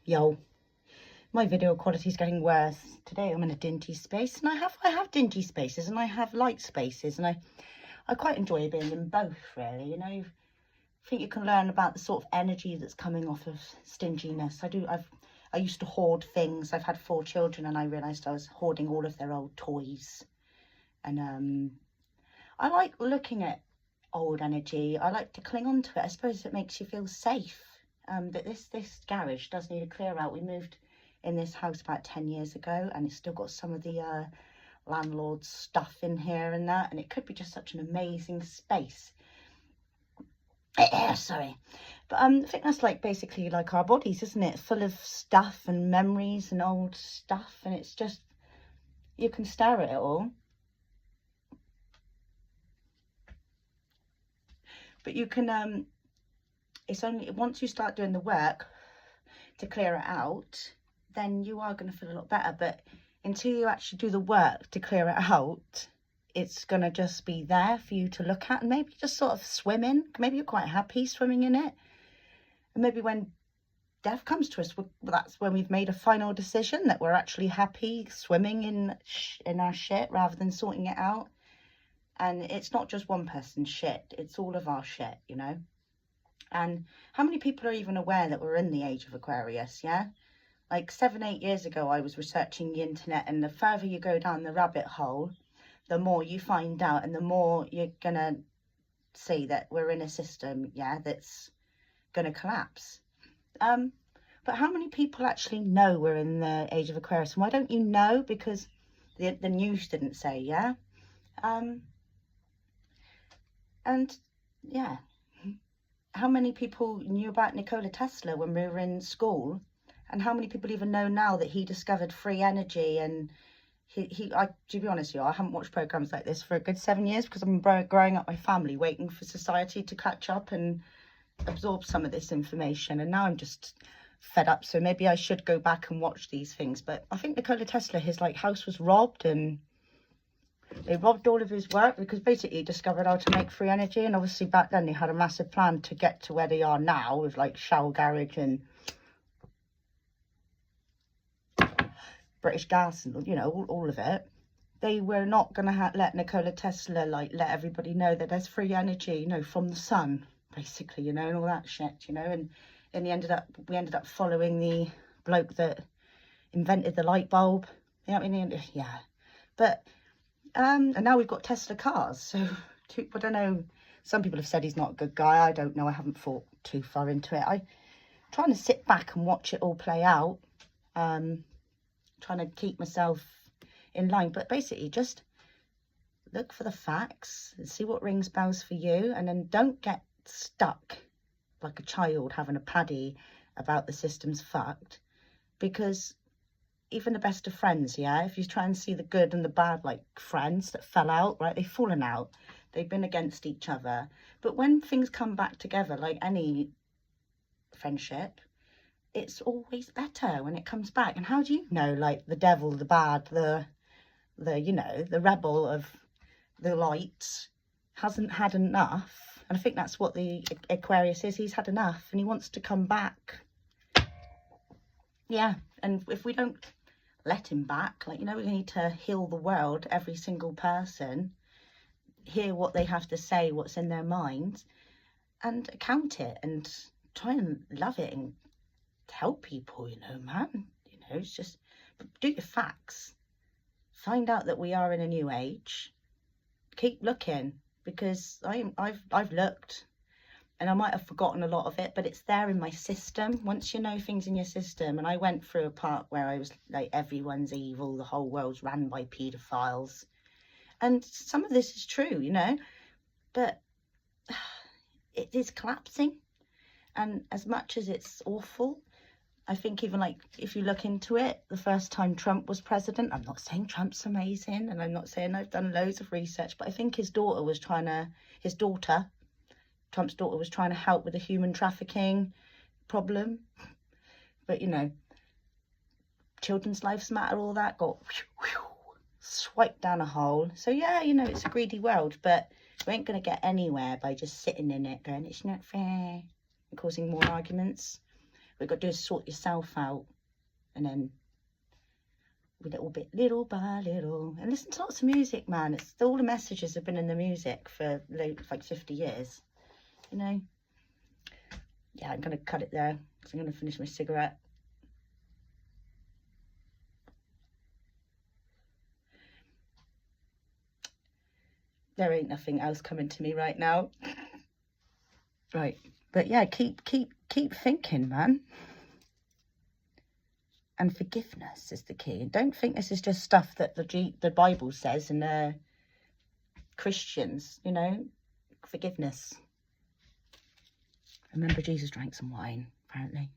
Yo, my video quality is getting worse. Today I'm in a dingy space, and I have dingy spaces and I have light spaces, and I quite enjoy being in both, really. You know, I think you can learn about the sort of energy that's coming off of stinginess. I used to hoard things. I've had 4 children, and I realised I was hoarding all of their old toys. And I like looking at old energy. I like to cling on to it. I suppose it makes you feel safe. But this garage does need a clear out. We moved in this house about 10 years ago, and it's still got some of the landlord's stuff in here and that, and it could be just such an amazing space. Sorry. But I think that's like basically like our bodies, isn't it? Full of stuff and memories and old stuff, and it's just, you can stare at it all, but you can it's only once you start doing the work to clear it out, then you are going to feel a lot better. But until you actually do the work to clear it out, it's going to just be there for you to look at, and maybe just sort of swim in. Maybe you're quite happy swimming in it, and maybe when death comes to us, that's when we've made a final decision that we're actually happy swimming in our shit rather than sorting it out. And it's not just one person's shit, it's all of our shit, you know. And how many people are even aware that we're in the age of Aquarius? Yeah, like 7-8 years ago I was researching the internet, and the further you go down the rabbit hole, the more you find out, and the more you're gonna see that we're in a system, yeah, that's gonna collapse. But how many people actually know we're in the age of Aquarius? And why don't you know? Because the news didn't say, yeah. And yeah, how many people knew about Nikola Tesla when we were in school? And how many people even know now that he discovered free energy? And to be honest with you, I haven't watched programs like this for a good 7 years, because I've been growing up my family, waiting for society to catch up and absorb some of this information. And now I'm just fed up. So maybe I should go back and watch these things. But I think Nikola Tesla, his like house was robbed, and they robbed all of his work because basically he discovered how to make free energy. And obviously back then they had a massive plan to get to where they are now, with like Shell Garage and British Gas and, you know, all of it. They were not going to let Nikola Tesla like let everybody know that there's free energy, you know, from the sun, basically, you know, and all that shit, you know. And we ended up following the bloke that invented the light bulb, you know what I mean? Yeah. But and now we've got Tesla cars. So I don't know, some people have said he's not a good guy. I don't know, I haven't thought too far into it. I'm trying to sit back and watch it all play out, trying to keep myself in line. But basically just look for the facts and see what rings bells for you, and then don't get stuck like a child having a paddy about the system's fucked. Because even the best of friends, yeah, if you try and see the good and the bad, like friends that fell out, right, they've fallen out, they've been against each other, but when things come back together, like any friendship, it's always better when it comes back. And how do you know, like, the devil, the bad, the you know, the rebel of the light hasn't had enough? And I think that's what the Aquarius is. He's had enough and he wants to come back. Yeah, and if we don't let him back, like, you know, we need to heal the world, every single person, hear what they have to say, what's in their minds, and account it, and try and love it and help people, you know, man. You know, it's just, do your facts. Find out that we are in a new age. Keep looking, because I've looked, and I might have forgotten a lot of it, but it's there in my system. Once you know things in your system, and I went through a part where I was like, everyone's evil, the whole world's ran by paedophiles. And some of this is true, you know, but it is collapsing. And as much as it's awful, I think even like, if you look into it, the first time Trump was president, I'm not saying Trump's amazing, and I'm not saying I've done loads of research, but I think Trump's daughter was trying to help with the human trafficking problem. But, you know, children's lives matter, all that got swiped down a hole. So, yeah, you know, it's a greedy world, but we ain't going to get anywhere by just sitting in it going, it's not fair, and causing more arguments. What you've got to do is sort yourself out, and then little by little, and listen to lots of music, man. It's all the messages have been in the music for like 50 years, you know. Yeah, I'm gonna cut it there because I'm gonna finish my cigarette. There ain't nothing else coming to me right now. Right, but yeah, keep thinking, man. And forgiveness is the key. And don't think this is just stuff that the Bible says and Christians, you know. Forgiveness. Remember, Jesus drank some wine, apparently.